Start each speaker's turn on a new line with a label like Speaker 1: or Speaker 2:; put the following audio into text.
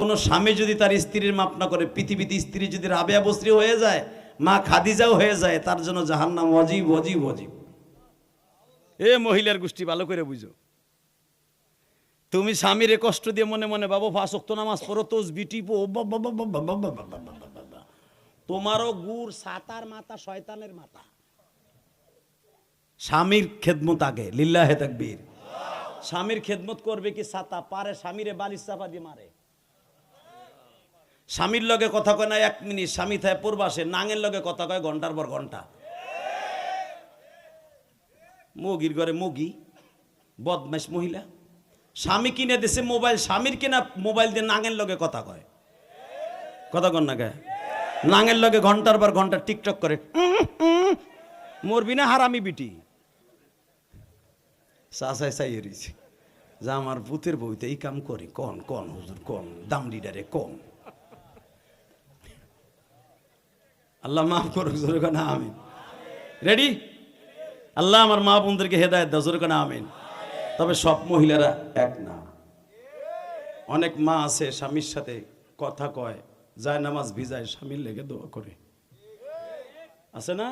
Speaker 1: কোনো স্বামী যদি তার স্ত্রীর মাপ না করে, পৃথিবীতে স্ত্রী যদি রাবেয়া বসরি হয়ে যায়, মা খাদিজাও হয়ে যায়, তার জন্য জাহান্নাম ওয়াজিব ওয়াজিব ওয়াজিব। এ মহিলার গোষ্ঠী ভালো করে বুঝো। তুমি স্বামীরে কষ্ট দিয়ে মনে মনে বাবা 5 ওয়াক্ত নামাজ পড়ো, তসবিহ টিপো, তোমারও গুড় সাতার মাথা শয়তানের মাথা। স্বামীর খেদমত আগে, লিল্লাহে তাকবীর। স্বামীর খেদমত করবে কি ছাতা পারে, স্বামীরে বালিশ চাপা দিয়ে মারে। স্বামীর লগে কথা কয় না 1 মিনিট, স্বামী থাকে পূর্বাসে, নাঙের লগে কথা কয় ঘন্টার পর ঘন্টা। মুগির ঘরে মুগি, বদমাইশ মহিলা। স্বামী কিনে দিছে মোবাইল, স্বামীর কিনা মোবাইল দিয়ে নাঙের লগে কথা কয়। কথা কন না কে? নাঙের লগে ঘন্টার পর ঘন্টা টিকটক করে। মরবি না হারামি বিটি। চাচাই চাইয়ে রয়েছে যা আমার ভূতের বইতে এই কাম করি, কন কন হুজুর কন, দাম লিডারে কন। আল্লাহ মাফ করুক, জোরে কোন আমিন। রেডি? আল্লাহ আমার মা বোনদেরকে হেদায়েত দাও, জোরে কোন আমিন। তবে সব মহিলারা এক না। অনেক মা আছে স্বামীর সাথে কথা কয়, যায় নামাজ ভিজায়, স্বামীর লেগে দোয়া করে, আছে না?